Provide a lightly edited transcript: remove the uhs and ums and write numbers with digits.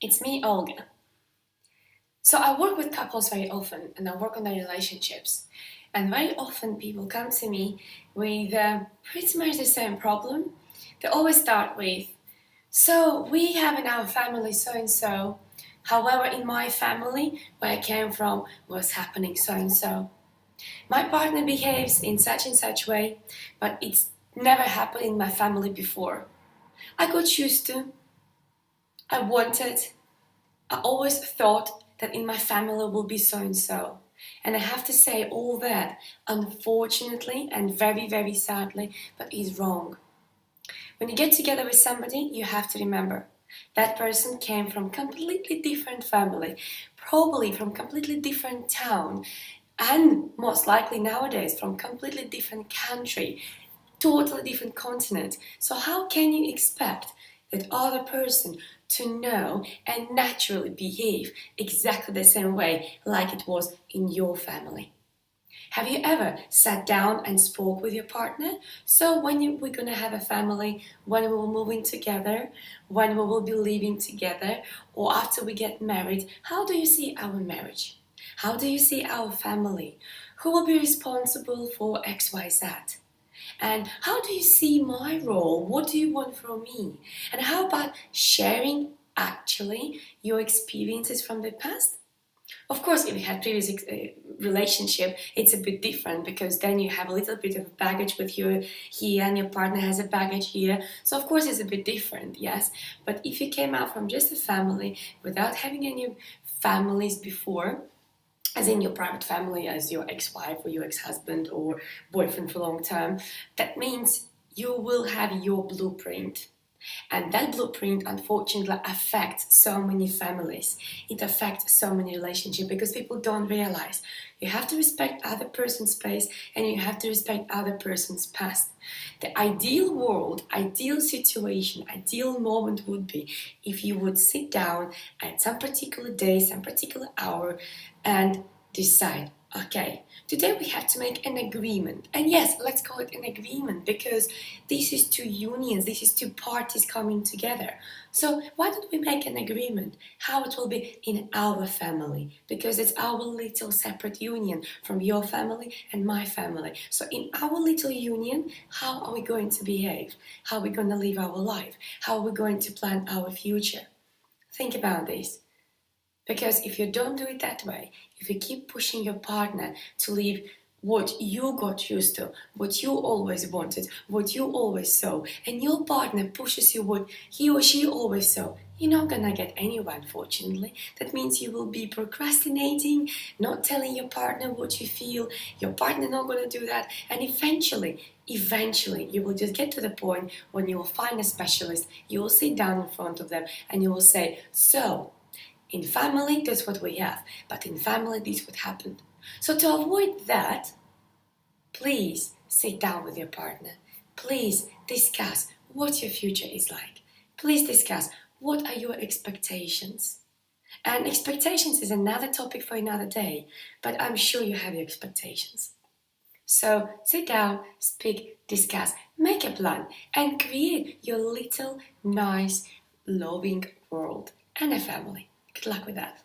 It's me, Olga. So I work with couples very often and I work on their relationships. And very often people come to me with pretty much the same problem. They always start with, so we have in our family so and so. However, in my family, where I came from, was happening so and so. My partner behaves in such and such way, but it's never happened in my family before. I got used to, I wanted, I always thought that in my family will be so and so. And I have to say all that, unfortunately and very, very sadly, but is wrong. When you get together with somebody, you have to remember that person came from completely different family, probably from completely different town, and most likely nowadays from completely different country, totally different continent. So how can you expect that other person to know and naturally behave exactly the same way like it was in your family? Have you ever sat down and spoke with your partner? So we're gonna have a family, when we will moving together, when we will be living together, or after we get married, how do you see our marriage? How do you see our family? Who will be responsible for XYZ? And how do you see my role? What do you want from me? And how about sharing actually your experiences from the past? Of course, if you had previous relationship, it's a bit different because then you have a little bit of baggage with you here and your partner has a baggage here. So of course it's a bit different, yes. But if you came out from just a family without having any families before, as in your private family as your ex-wife or your ex-husband or boyfriend for long term, that means you will have your blueprint. And that blueprint, unfortunately, affects so many families. It affects so many relationships because people don't realize you have to respect other person's space and you have to respect other person's past. The ideal world, ideal situation, ideal moment would be if you would sit down at some particular day, some particular hour, and decide, okay, today we have to make an agreement. And yes, let's call it an agreement because this is two unions, this is two parties coming together. So why don't we make an agreement how it will be in our family? Because it's our little separate union from your family and my family. So in our little union, how are we going to behave? How are we going to live our life? How are we going to plan our future? Think about this. Because if you don't do it that way, if you keep pushing your partner to live what you got used to, what you always wanted, what you always saw, and your partner pushes you what he or she always saw, you're not gonna get anywhere, unfortunately. That means you will be procrastinating, not telling your partner what you feel, your partner not gonna do that, and eventually you will just get to the point when you will find a specialist, you will sit down in front of them and you will say, so in family, that's what we have, but in family, this would happen. So to avoid that, please sit down with your partner. Please discuss what your future is like. Please discuss what are your expectations. And expectations is another topic for another day, but I'm sure you have your expectations. So sit down, speak, discuss, make a plan, and create your little, nice, loving world and a family. Good luck with that.